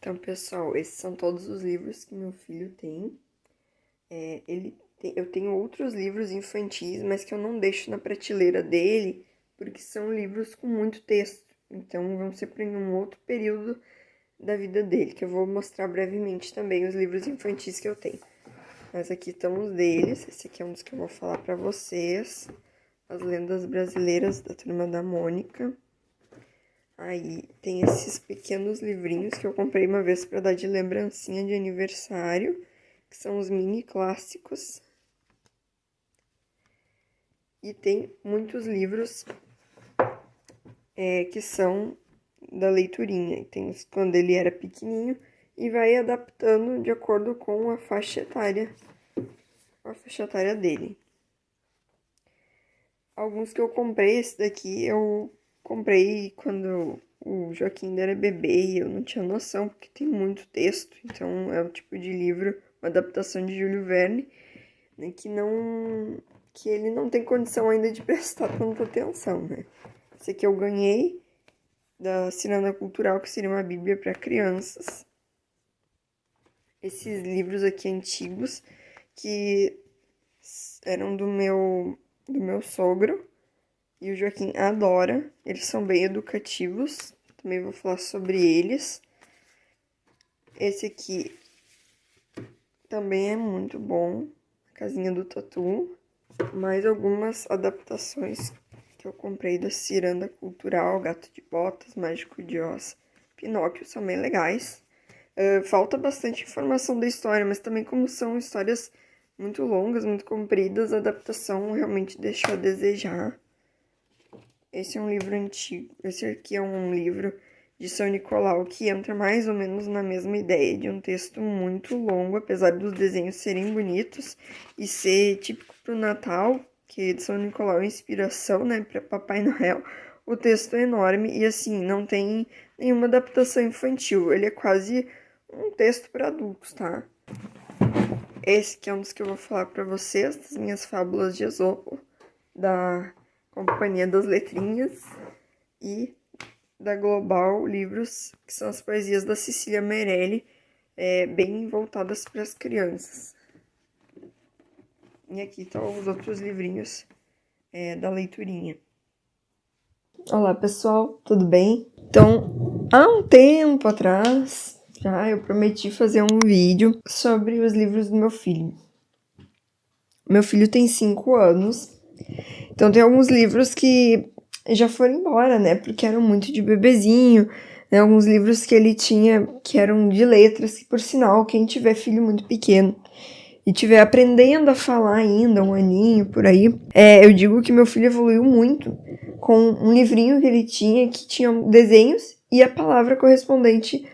Então, pessoal, esses são todos os livros que meu filho tem. Eu tenho outros livros infantis, mas que eu não deixo na prateleira dele, porque são livros com muito texto. Então, vão ser para um outro período da vida dele, que eu vou mostrar brevemente também os livros infantis que eu tenho. Mas aqui estão os deles. Esse aqui é um dos que eu vou falar para vocês. As Lendas Brasileiras da Turma da Mônica. Aí tem esses pequenos livrinhos que eu comprei uma vez para dar de lembrancinha de aniversário, que são os mini clássicos. E tem muitos livros que são da leiturinha. Tem quando ele era pequenininho e vai adaptando de acordo com a faixa etária dele. Alguns que eu comprei, esse daqui eu comprei quando o Joaquim ainda era bebê e eu não tinha noção, porque tem muito texto. Então, é o tipo de livro, uma adaptação de Júlio Verne, né, que ele não tem condição ainda de prestar tanta atenção, né? Esse aqui eu ganhei da Ciranda Cultural, que seria uma bíblia para crianças. Esses livros aqui antigos, que eram do meu sogro, e o Joaquim adora. Eles são bem educativos, também vou falar sobre eles. Esse aqui também é muito bom, A Casinha do Tatu. Mais algumas adaptações que eu comprei da Ciranda Cultural, Gato de Botas, Mágico de Oz, Pinóquio, são bem legais. Falta bastante informação da história, mas também como são histórias muito longas, muito compridas, a adaptação realmente deixou a desejar. Esse é um livro antigo. Esse aqui é um livro de São Nicolau que entra mais ou menos na mesma ideia de um texto muito longo, apesar dos desenhos serem bonitos e ser típico para o Natal, que de São Nicolau é inspiração, né, para Papai Noel. O texto é enorme e assim, não tem nenhuma adaptação infantil. Ele é quase um texto para adultos, tá? Esse que é um dos que eu vou falar para vocês, das minhas fábulas de Esopo, da Companhia das Letrinhas e da Global Livros, que são as poesias da Cecília Meirelli, bem voltadas para as crianças. E aqui estão os outros livrinhos da leiturinha. Olá, pessoal, tudo bem? Então, há um tempo atrás, já eu prometi fazer um vídeo sobre os livros do meu filho. Meu filho tem 5 anos, então tem alguns livros que já foram embora, né? Porque eram muito de bebezinho, né? Alguns livros que ele tinha que eram de letras, que por sinal, quem tiver filho muito pequeno e tiver aprendendo a falar ainda, um aninho, por aí, eu digo que meu filho evoluiu muito com um livrinho que ele tinha, que tinha desenhos e a palavra correspondente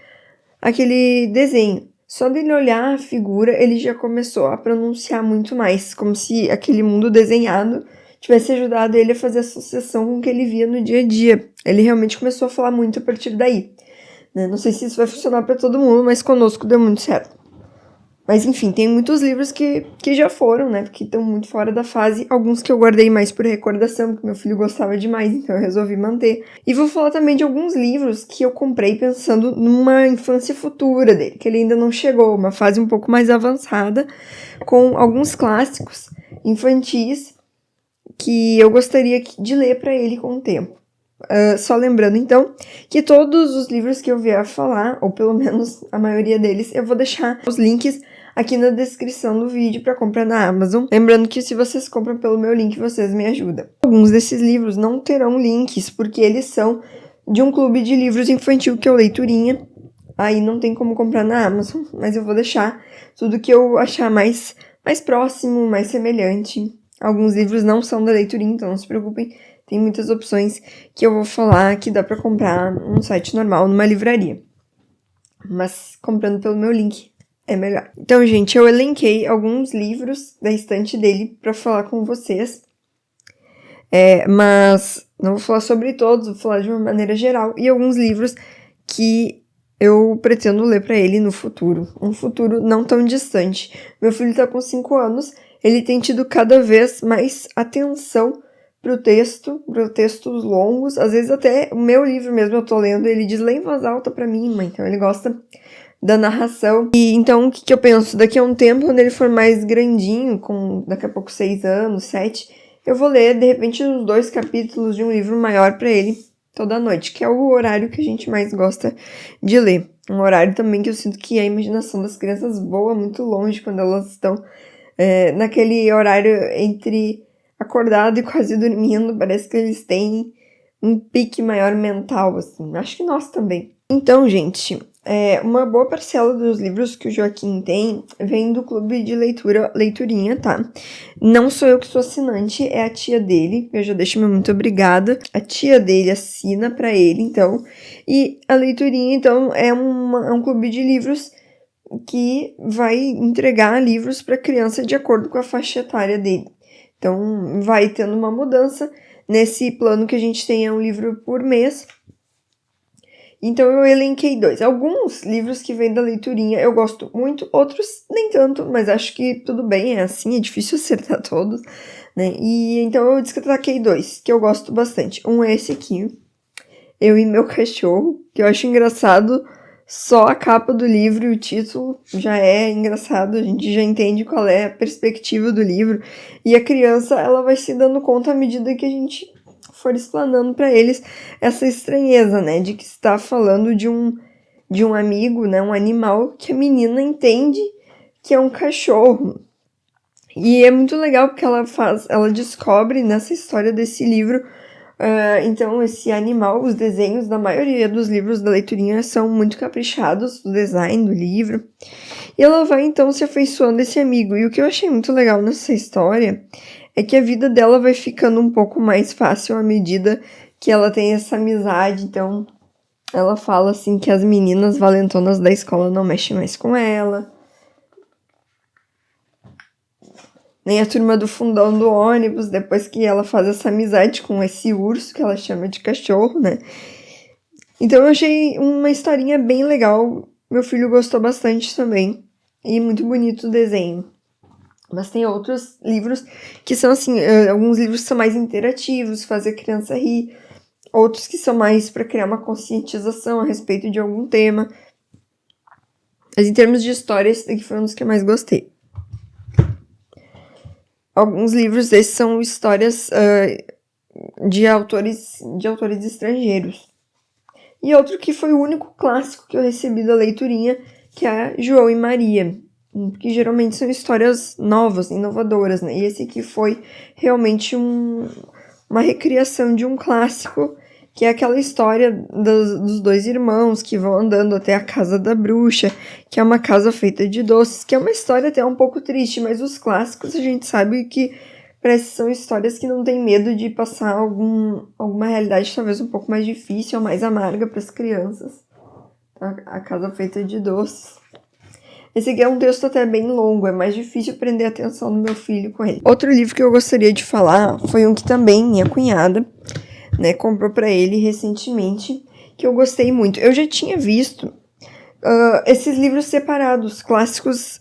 àquele desenho. Só dele olhar a figura, ele já começou a pronunciar muito mais, como se aquele mundo desenhado tivesse ajudado ele a fazer associação com o que ele via no dia a dia. Ele realmente começou a falar muito a partir daí, né? Não sei se isso vai funcionar para todo mundo, mas conosco deu muito certo. Mas enfim, tem muitos livros que já foram, né? Porque estão muito fora da fase. Alguns que eu guardei mais por recordação, porque meu filho gostava demais, então eu resolvi manter. E vou falar também de alguns livros que eu comprei pensando numa infância futura dele, que ele ainda não chegou, uma fase um pouco mais avançada, com alguns clássicos infantis que eu gostaria de ler para ele com o tempo. Só lembrando, então, que todos os livros que eu vier a falar, ou pelo menos a maioria deles, eu vou deixar os links aqui na descrição do vídeo para comprar na Amazon. Lembrando que se vocês compram pelo meu link, vocês me ajudam. Alguns desses livros não terão links, porque eles são de um clube de livros infantil que é o Leiturinha. Aí não tem como comprar na Amazon, mas eu vou deixar tudo que eu achar mais próximo, mais semelhante. Alguns livros não são da Leiturinha, então não se preocupem. Tem muitas opções que eu vou falar que dá para comprar num site normal, numa livraria. Mas comprando pelo meu link é melhor. Então, gente, eu elenquei alguns livros da estante dele para falar com vocês. Mas não vou falar sobre todos, vou falar de uma maneira geral. E alguns livros que eu pretendo ler para ele no futuro. Um futuro não tão distante. Meu filho tá com 5 anos, ele tem tido cada vez mais atenção pro texto, para textos longos. Às vezes até o meu livro mesmo eu tô lendo, ele diz lê em voz alta pra mim, mãe. Então ele gosta da narração. E então o que eu penso? Daqui a um tempo, quando ele for mais grandinho, com daqui a pouco 6 anos, 7, eu vou ler de repente uns 2 capítulos de um livro maior pra ele toda noite, que é o horário que a gente mais gosta de ler. Um horário também que eu sinto que a imaginação das crianças voa muito longe quando elas estão naquele horário entre acordado e quase dormindo. Parece que eles têm um pique maior mental, assim. Acho que nós também. Então, gente, uma boa parcela dos livros que o Joaquim tem vem do clube de leitura Leiturinha, tá? Não sou eu que sou assinante, é a tia dele. Eu já deixo meu muito obrigada. A tia dele assina pra ele, então. E a Leiturinha, então, é um clube de livros que vai entregar livros para criança de acordo com a faixa etária dele. Então, vai tendo uma mudança. Nesse plano que a gente tem um livro por mês. Então, eu elenquei 2. Alguns livros que vêm da Leiturinha eu gosto muito, outros nem tanto, mas acho que tudo bem, é assim, é difícil acertar todos, né? E então eu destaquei 2, que eu gosto bastante. Um é esse aqui, Eu e Meu Cachorro, que eu acho engraçado. Só a capa do livro e o título já é engraçado, a gente já entende qual é a perspectiva do livro. E a criança, ela vai se dando conta à medida que a gente for explanando para eles essa estranheza, né? De que está falando de um amigo, né? Um animal que a menina entende que é um cachorro. E é muito legal porque ela descobre nessa história desse livro. Então, esse animal, os desenhos da maioria dos livros da Leiturinha são muito caprichados, o design do livro. E ela vai, então, se afeiçoando a esse amigo. E o que eu achei muito legal nessa história é que a vida dela vai ficando um pouco mais fácil à medida que ela tem essa amizade. Então, ela fala, assim, que as meninas valentonas da escola não mexem mais com ela. Nem a turma do fundão do ônibus, depois que ela faz essa amizade com esse urso que ela chama de cachorro, né? Então eu achei uma historinha bem legal. Meu filho gostou bastante também. E muito bonito o desenho. Mas tem outros livros que são assim, alguns livros são mais interativos, fazer a criança rir. Outros que são mais para criar uma conscientização a respeito de algum tema. Mas em termos de história, esse daqui foi um dos que eu mais gostei. Alguns livros desses são histórias de autores estrangeiros. E outro que foi o único clássico que eu recebi da Leiturinha, que é João e Maria, que geralmente são histórias novas, inovadoras, né? E esse aqui foi realmente uma recriação de um clássico, que é aquela história dos 2 irmãos que vão andando até a casa da bruxa, que é uma casa feita de doces, que é uma história até um pouco triste, mas os clássicos a gente sabe que parece que são histórias que não tem medo de passar alguma realidade talvez um pouco mais difícil ou mais amarga para as crianças. A casa feita de doces. Esse aqui é um texto até bem longo, é mais difícil prender a atenção do meu filho com ele. Outro livro que eu gostaria de falar foi um que também minha cunhada, né, comprou para ele recentemente, que eu gostei muito. Eu já tinha visto esses livros separados, clássicos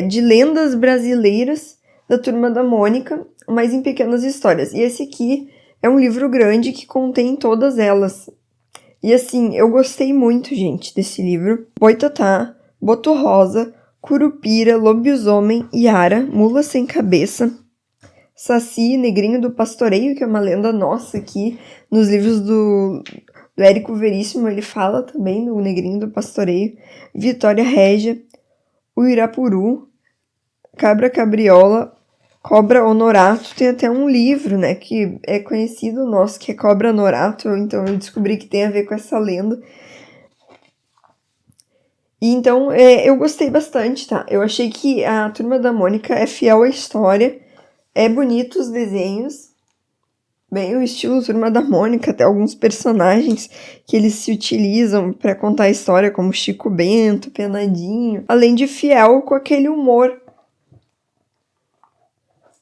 de lendas brasileiras da Turma da Mônica, mas em pequenas histórias. E esse aqui é um livro grande que contém todas elas. E assim, eu gostei muito, gente, desse livro. Boitatá, Boto Rosa, Curupira, Lobisomem, Yara, Mula Sem Cabeça, Saci, Negrinho do Pastoreio, que é uma lenda nossa aqui, nos livros do Érico Veríssimo, ele fala também do Negrinho do Pastoreio, Vitória Régia, Uirapuru, Cabra Cabriola, Cobra Honorato. Tem até um livro, né, que é conhecido nosso, que é Cobra Honorato, então eu descobri que tem a ver com essa lenda. E então, eu gostei bastante, tá? Eu achei que a Turma da Mônica é fiel à história, é bonito os desenhos, bem o estilo Turma da Mônica, até alguns personagens que eles se utilizam para contar a história, como Chico Bento, Penadinho, além de fiel com aquele humor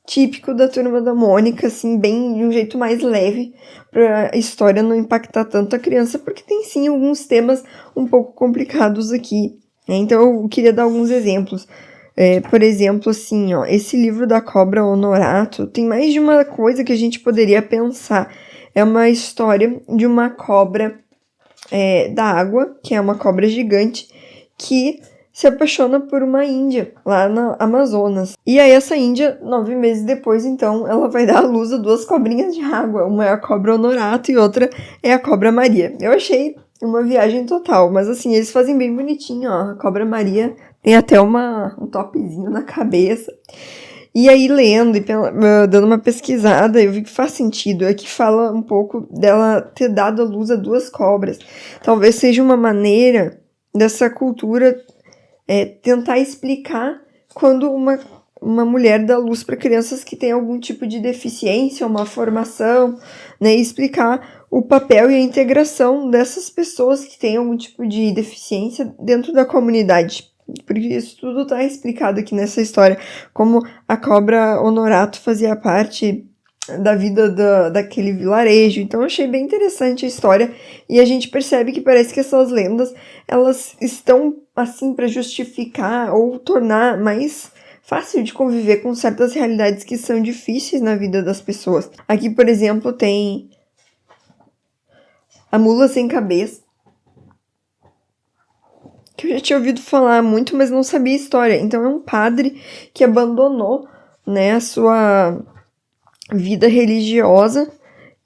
típico da Turma da Mônica, assim, bem de um jeito mais leve, para a história não impactar tanto a criança, porque tem sim alguns temas um pouco complicados aqui, né? Então eu queria dar alguns exemplos. Por exemplo, assim, ó, esse livro da Cobra Honorato tem mais de uma coisa que a gente poderia pensar. É uma história de uma cobra da água, que é uma cobra gigante, que se apaixona por uma índia lá na Amazonas. E aí essa índia, 9 meses depois, então, ela vai dar à luz a 2 cobrinhas de água. Uma é a Cobra Honorato e outra é a Cobra Maria. Eu achei uma viagem total, mas assim, eles fazem bem bonitinho, ó. A Cobra Maria tem até um topzinho na cabeça. E aí, lendo e dando uma pesquisada, eu vi que faz sentido. É que fala um pouco dela ter dado à luz a 2 cobras. Talvez seja uma maneira dessa cultura tentar explicar quando uma mulher dá luz para crianças que têm algum tipo de deficiência, uma formação, né? E explicar o papel e a integração dessas pessoas que têm algum tipo de deficiência dentro da comunidade. Porque isso tudo está explicado aqui nessa história, como a Cobra Honorato fazia parte da vida daquele vilarejo. Então eu achei bem interessante a história e a gente percebe que parece que essas lendas elas estão assim para justificar ou tornar mais fácil de conviver com certas realidades que são difíceis na vida das pessoas. Aqui, por exemplo, tem a mula sem cabeça, que eu já tinha ouvido falar muito, mas não sabia a história. Então é um padre que abandonou, né, a sua vida religiosa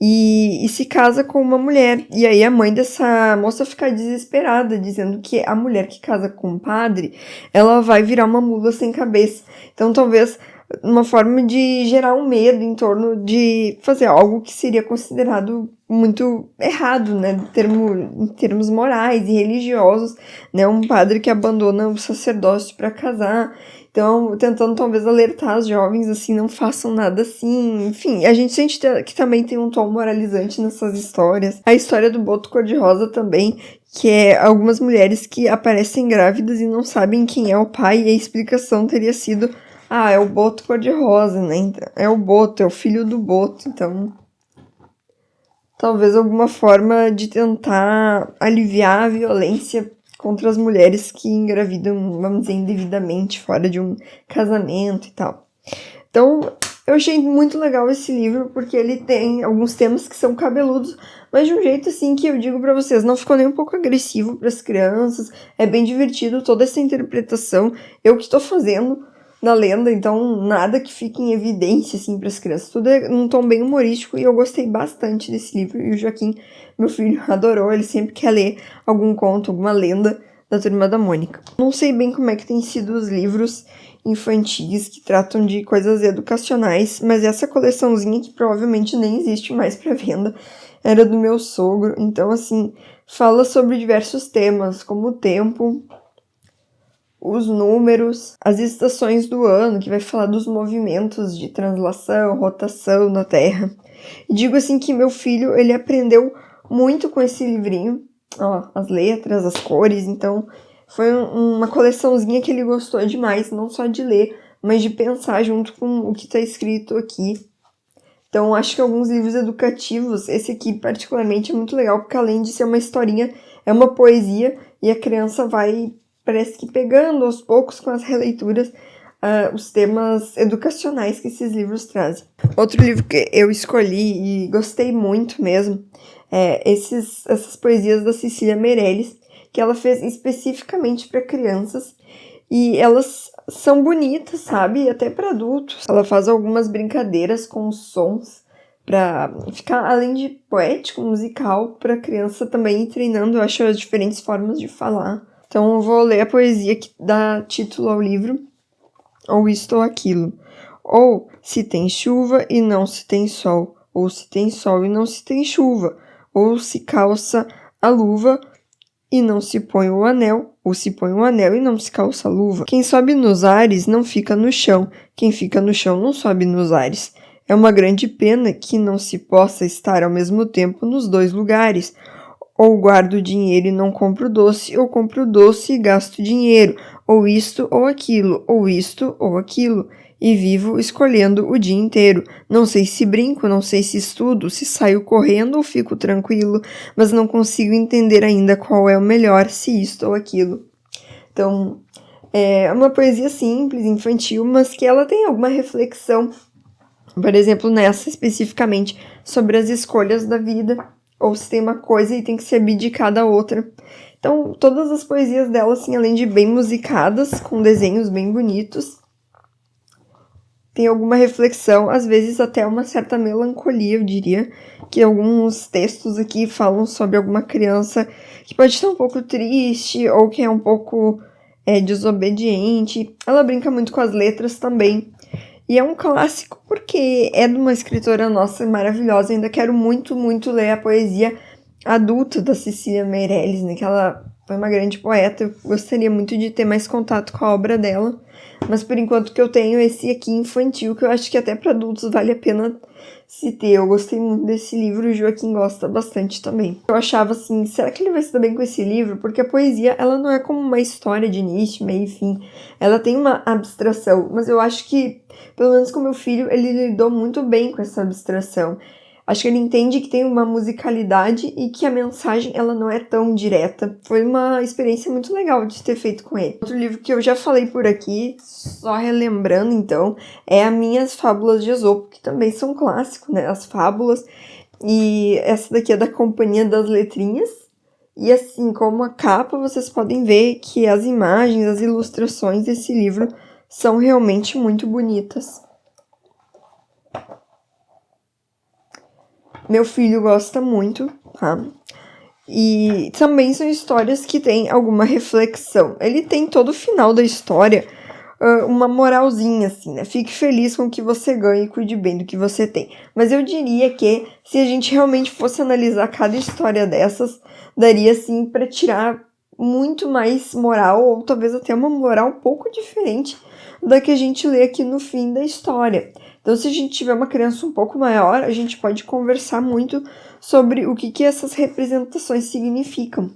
e se casa com uma mulher. E aí a mãe dessa moça fica desesperada, dizendo que a mulher que casa com o padre, ela vai virar uma mula sem cabeça. Então talvez uma forma de gerar um medo em torno de fazer algo que seria considerado muito errado, né, em termos morais e religiosos, né, um padre que abandona o sacerdócio para casar. Então, tentando talvez alertar os jovens, assim, não façam nada assim. Enfim, a gente sente que também tem um tom moralizante nessas histórias. A história do boto cor-de-rosa também, que é algumas mulheres que aparecem grávidas e não sabem quem é o pai, e a explicação teria sido: é o boto cor-de-rosa, né? É o boto, é o filho do boto. Então, talvez alguma forma de tentar aliviar a violência contra as mulheres que engravidam, vamos dizer, indevidamente, fora de um casamento e tal. Então, eu achei muito legal esse livro, porque ele tem alguns temas que são cabeludos, mas de um jeito, assim, que eu digo pra vocês, não ficou nem um pouco agressivo pras crianças, é bem divertido toda essa interpretação, eu que estou fazendo na lenda, então nada que fique em evidência, assim, pras crianças, tudo é num tom bem humorístico, e eu gostei bastante desse livro, e o Joaquim, meu filho, adorou, ele sempre quer ler algum conto, alguma lenda da Turma da Mônica. Não sei bem como é que tem sido os livros infantis que tratam de coisas educacionais, mas essa coleçãozinha que provavelmente nem existe mais para venda era do meu sogro, então assim, fala sobre diversos temas, como o tempo, os números, as estações do ano, que vai falar dos movimentos de translação, rotação na Terra. E digo assim que meu filho, ele aprendeu muito com esse livrinho, ó, as letras, as cores, então foi uma coleçãozinha que ele gostou demais, não só de ler, mas de pensar junto com o que está escrito aqui. Então, acho que alguns livros educativos, esse aqui particularmente é muito legal, porque além de ser uma historinha, é uma poesia, e a criança vai, parece que pegando aos poucos com as releituras, os temas educacionais que esses livros trazem. Outro livro que eu escolhi e gostei muito mesmo é essas poesias da Cecília Meirelles, que ela fez especificamente para crianças, e elas são bonitas, sabe? Até para adultos. Ela faz algumas brincadeiras com os sons para ficar, além de poético, musical, para a criança também ir treinando, eu acho, as diferentes formas de falar. Então eu vou ler a poesia que dá título ao livro, ou isto ou aquilo. Ou se tem chuva e não se tem sol, ou se tem sol e não se tem chuva, ou se calça a luva e não se põe o anel, ou se põe o anel e não se calça a luva. Quem sobe nos ares não fica no chão, quem fica no chão não sobe nos ares. É uma grande pena que não se possa estar ao mesmo tempo nos 2 lugares. Ou guardo o dinheiro e não compro doce, ou compro doce e gasto dinheiro, ou isto ou aquilo, ou isto ou aquilo, e vivo escolhendo o dia inteiro. Não sei se brinco, não sei se estudo, se saio correndo ou fico tranquilo, mas não consigo entender ainda qual é o melhor, se isto ou aquilo. Então, É uma poesia simples, infantil, mas que ela tem alguma reflexão, por exemplo, nessa especificamente, sobre as escolhas da vida, ou se tem uma coisa e tem que se abdicar da outra. Então, todas as poesias dela, assim, além de bem musicadas, com desenhos bem bonitos, tem alguma reflexão, às vezes até uma certa melancolia, eu diria, que alguns textos aqui falam sobre alguma criança que pode estar um pouco triste ou que é um pouco desobediente. Ela brinca muito com as letras também. E é um clássico porque é de uma escritora nossa maravilhosa. Ainda quero muito, muito ler a poesia adulta da Cecília Meirelles, né? Que ela foi uma grande poeta. Eu gostaria muito de ter mais contato com a obra dela. Mas por enquanto que eu tenho esse aqui infantil, que eu acho que até para adultos vale a pena se ter. Eu gostei muito desse livro e o Joaquim gosta bastante também. Eu achava assim, será que ele vai se dar bem com esse livro? Porque a poesia, ela não é como uma história de início, meio e fim. Ela tem uma abstração, mas eu acho que, pelo menos com meu filho, ele lidou muito bem com essa abstração. Acho que ele entende que tem uma musicalidade e que a mensagem ela não é tão direta. Foi uma experiência muito legal de ter feito com ele. Outro livro que eu já falei por aqui, só relembrando então, é As Minhas Fábulas de Esopo, que também são clássicos, né? As fábulas. E essa daqui é da Companhia das Letrinhas. E assim, como a capa, vocês podem ver que as imagens, as ilustrações desse livro são realmente muito bonitas. Meu filho gosta muito, tá? E também são histórias que têm alguma reflexão. Ele tem todo o final da história uma moralzinha, assim, né? Fique feliz com o que você ganha e cuide bem do que você tem. Mas eu diria que, se a gente realmente fosse analisar cada história dessas, daria, assim, para tirar muito mais moral, ou talvez até uma moral um pouco diferente da que a gente lê aqui no fim da história. Então, se a gente tiver uma criança um pouco maior, a gente pode conversar muito sobre o que essas representações significam.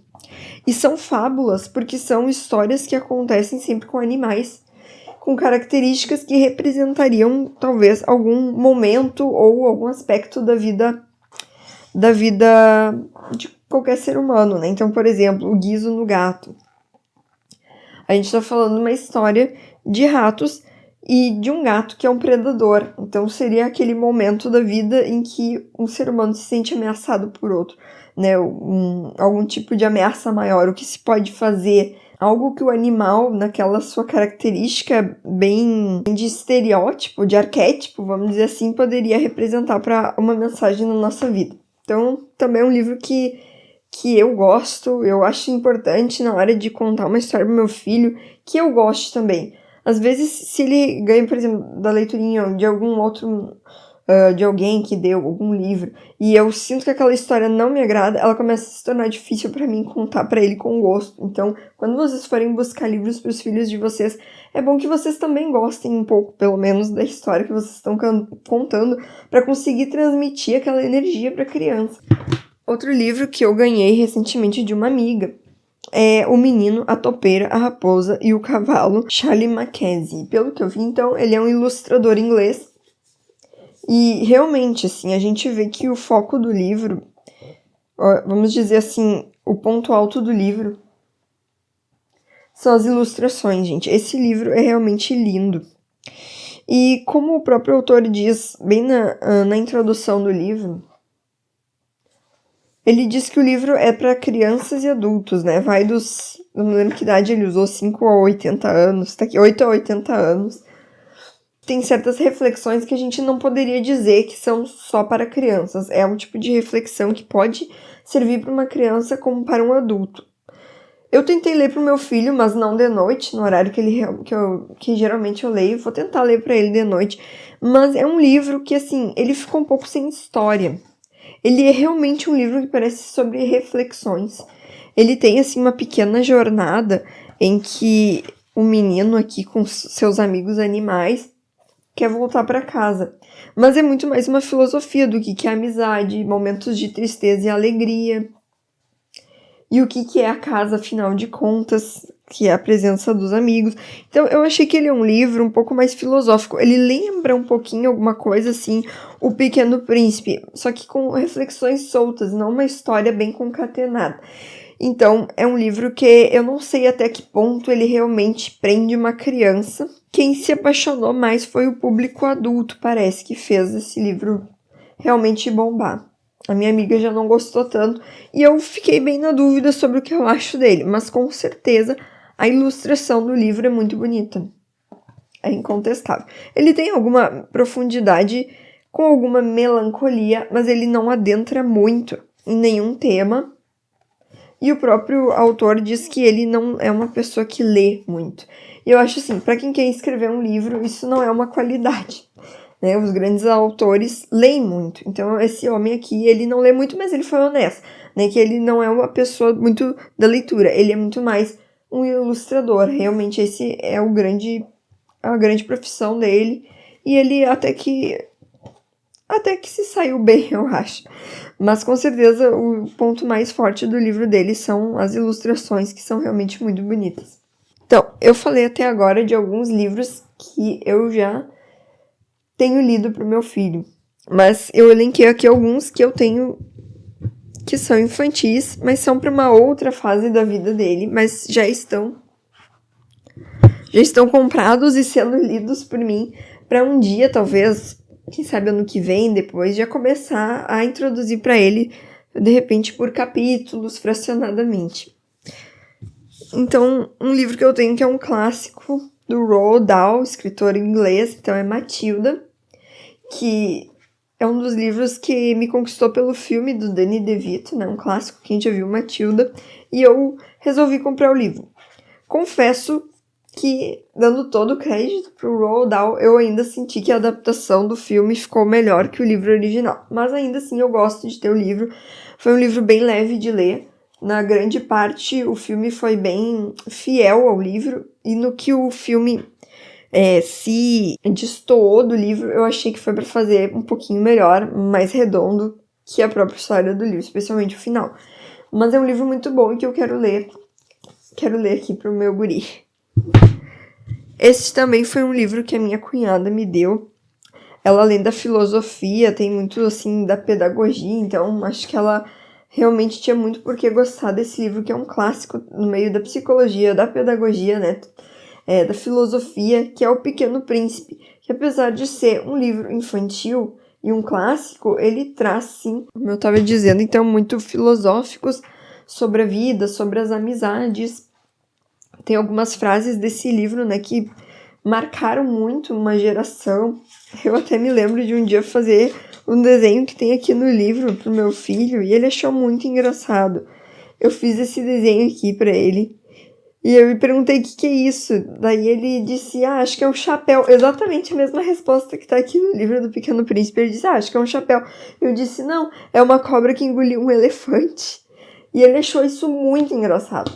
E são fábulas porque são histórias que acontecem sempre com animais, com características que representariam talvez algum momento ou algum aspecto da vida de qualquer ser humano, né? Então, por exemplo, o Guizo no Gato. A gente está falando uma história de ratos e de um gato que é um predador. Então, seria aquele momento da vida em que um ser humano se sente ameaçado por outro, né? Algum tipo de ameaça maior. O que se pode fazer? Algo que o animal, naquela sua característica bem de estereótipo, de arquétipo, vamos dizer assim, poderia representar para uma mensagem na nossa vida. Então, também é um livro que eu gosto, eu acho importante na hora de contar uma história pro meu filho, que eu goste também. Às vezes, se ele ganha, por exemplo, da leiturinha de algum outro, de alguém que deu algum livro, e eu sinto que aquela história não me agrada, ela começa a se tornar difícil para mim contar para ele com gosto. Então, quando vocês forem buscar livros para os filhos de vocês, é bom que vocês também gostem um pouco, pelo menos, da história que vocês estão contando, para conseguir transmitir aquela energia para a criança. Outro livro que eu ganhei recentemente de uma amiga é O Menino, a Topeira, a Raposa e o Cavalo, Charlie Mackesy. Pelo que eu vi, então, ele é um ilustrador inglês. E realmente, assim, a gente vê que o foco do livro, vamos dizer assim, o ponto alto do livro são as ilustrações, gente. Esse livro é realmente lindo. E como o próprio autor diz bem na introdução do livro, ele diz que o livro é para crianças e adultos, né? Vai dos... Não me lembro que idade ele usou, 5 a 80 anos. Tá aqui, 8 a 80 anos. Tem certas reflexões que a gente não poderia dizer que são só para crianças. É um tipo de reflexão que pode servir para uma criança como para um adulto. Eu tentei ler para o meu filho, mas não de noite, no horário que geralmente eu leio. Vou tentar ler para ele de noite. Mas é um livro que, assim, ele ficou um pouco sem história. Ele é realmente um livro que parece sobre reflexões. Ele tem, assim, uma pequena jornada em que o menino aqui com seus amigos animais quer voltar para casa. Mas é muito mais uma filosofia do que é amizade, momentos de tristeza e alegria. E o que é a casa, afinal de contas, que é a presença dos amigos. Então, eu achei que ele é um livro um pouco mais filosófico. Ele lembra um pouquinho alguma coisa, assim, O Pequeno Príncipe, só que com reflexões soltas, não uma história bem concatenada. Então, é um livro que eu não sei até que ponto ele realmente prende uma criança. Quem se apaixonou mais foi o público adulto, parece, que fez esse livro realmente bombar. A minha amiga já não gostou tanto e eu fiquei bem na dúvida sobre o que eu acho dele, mas com certeza a ilustração do livro é muito bonita. É incontestável. Ele tem alguma profundidade, com alguma melancolia, mas ele não adentra muito em nenhum tema. E o próprio autor diz que ele não é uma pessoa que lê muito. E eu acho assim, para quem quer escrever um livro, isso não é uma qualidade. Né? Os grandes autores leem muito. Então, esse homem aqui, ele não lê muito, mas ele foi honesto. Né? Que ele não é uma pessoa muito da leitura. Ele é muito mais um ilustrador. Realmente, esse é a grande profissão dele. E ele até que se saiu bem, eu acho. Mas com certeza o ponto mais forte do livro dele são as ilustrações, que são realmente muito bonitas. Então, eu falei até agora de alguns livros que eu já tenho lido para o meu filho. Mas eu elenquei aqui alguns que eu tenho que são infantis, mas são para uma outra fase da vida dele, mas já estão comprados e sendo lidos por mim para um dia, talvez, quem sabe ano que vem, depois, já começar a introduzir para ele, de repente, por capítulos, fracionadamente. Então, um livro que eu tenho que é um clássico do Roald Dahl, escritor inglês, então é Matilda, que é um dos livros que me conquistou pelo filme do Danny DeVito, né? Um clássico, quem já viu Matilda, e eu resolvi comprar o livro. Confesso que, dando todo o crédito pro Roald Dahl, eu ainda senti que a adaptação do filme ficou melhor que o livro original. Mas ainda assim eu gosto de ter o livro. Foi um livro bem leve de ler. Na grande parte, o filme foi bem fiel ao livro. E no que o filme se destoou do livro, eu achei que foi para fazer um pouquinho melhor, mais redondo que a própria história do livro, especialmente o final. Mas é um livro muito bom e que eu quero ler. Quero ler aqui pro meu guri. Esse também foi um livro que a minha cunhada me deu. Ela, além da filosofia, tem muito, assim, da pedagogia. Então, acho que ela realmente tinha muito por que gostar desse livro, que é um clássico no meio da psicologia, da pedagogia, né? Da filosofia, que é O Pequeno Príncipe. Que apesar de ser um livro infantil e um clássico, ele traz, sim, como eu estava dizendo, então, muito filosóficos sobre a vida, sobre as amizades. Tem algumas frases desse livro, né, que marcaram muito uma geração. Eu até me lembro de um dia fazer um desenho que tem aqui no livro pro meu filho e ele achou muito engraçado. Eu fiz esse desenho aqui pra ele e eu me perguntei o que é isso. Daí ele disse, acho que é um chapéu. Exatamente a mesma resposta que tá aqui no livro do Pequeno Príncipe. Ele disse, acho que é um chapéu. Eu disse, não, é uma cobra que engoliu um elefante. E ele achou isso muito engraçado.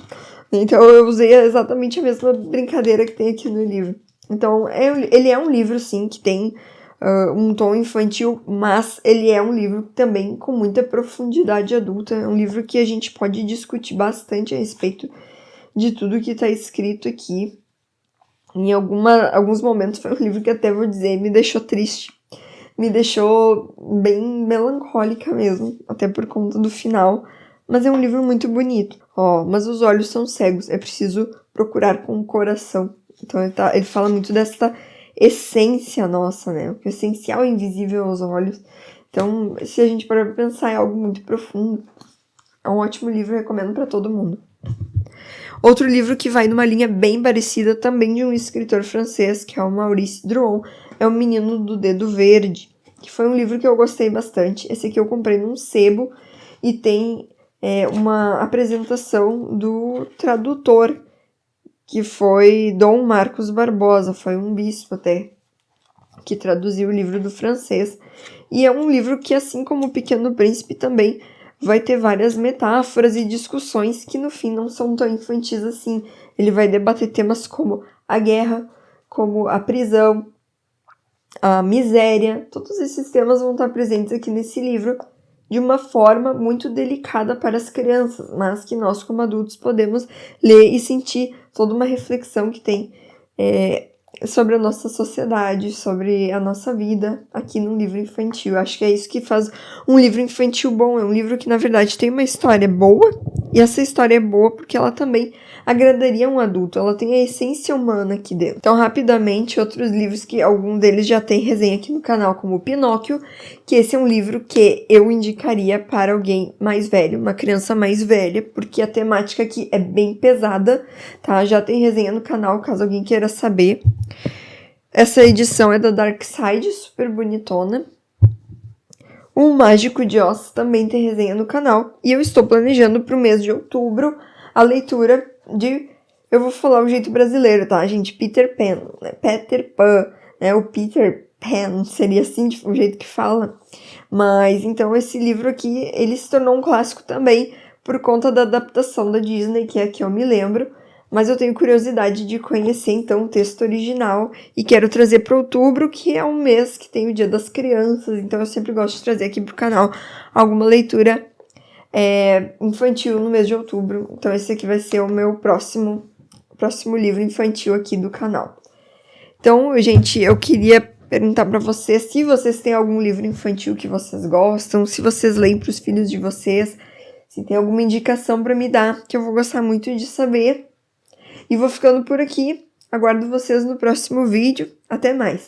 Então eu usei exatamente a mesma brincadeira que tem aqui no livro. Então ele é um livro, sim, que tem um tom infantil, mas ele é um livro também com muita profundidade adulta. É um livro que a gente pode discutir bastante a respeito de tudo que está escrito aqui. Em alguns momentos foi um livro que até vou dizer, me deixou triste. Me deixou bem melancólica mesmo, até por conta do final. Mas é um livro muito bonito. Mas os olhos são cegos, é preciso procurar com o coração. Então ele fala muito dessa essência nossa, né? O essencial é invisível aos olhos. Então, se a gente parar pra pensar, é algo muito profundo. É um ótimo livro, recomendo para todo mundo. Outro livro que vai numa linha bem parecida, também de um escritor francês, que é o Maurice Druon, é O Menino do Dedo Verde, que foi um livro que eu gostei bastante. Esse aqui eu comprei num sebo e tem uma apresentação do tradutor, que foi Dom Marcos Barbosa, foi um bispo até, que traduziu o livro do francês. E é um livro que, assim como O Pequeno Príncipe, também vai ter várias metáforas e discussões que no fim não são tão infantis assim. Ele vai debater temas como a guerra, como a prisão, a miséria. Todos esses temas vão estar presentes aqui nesse livro de uma forma muito delicada para as crianças, mas que nós como adultos podemos ler e sentir toda uma reflexão que tem sobre a nossa sociedade, sobre a nossa vida aqui num livro infantil. Acho que é isso que faz um livro infantil bom. É um livro que, na verdade, tem uma história boa, e essa história é boa porque ela também agradaria um adulto. Ela tem a essência humana aqui dentro. Então, rapidamente, outros livros que algum deles já tem resenha aqui no canal, como o Pinóquio, que esse é um livro que eu indicaria para alguém mais velho, uma criança mais velha, porque a temática aqui é bem pesada, tá? Já tem resenha no canal, caso alguém queira saber. Essa edição é da Dark Side, super bonitona. O Mágico de Oz também tem resenha no canal. E eu estou planejando para o mês de outubro a leitura de... Eu vou falar o jeito brasileiro, tá, gente? Peter Pan, né? Peter Pan, né? O Peter Pan seria assim o jeito que fala. Mas, então, esse livro aqui, ele se tornou um clássico também por conta da adaptação da Disney, que é a que eu me lembro. Mas eu tenho curiosidade de conhecer, então, o texto original e quero trazer para outubro, que é um mês que tem o Dia das Crianças, então eu sempre gosto de trazer aqui pro canal alguma leitura infantil no mês de outubro. Então esse aqui vai ser o meu próximo livro infantil aqui do canal. Então, gente, eu queria perguntar para vocês se vocês têm algum livro infantil que vocês gostam, se vocês leem para os filhos de vocês, se tem alguma indicação para me dar, que eu vou gostar muito de saber. E vou ficando por aqui. Aguardo vocês no próximo vídeo. Até mais!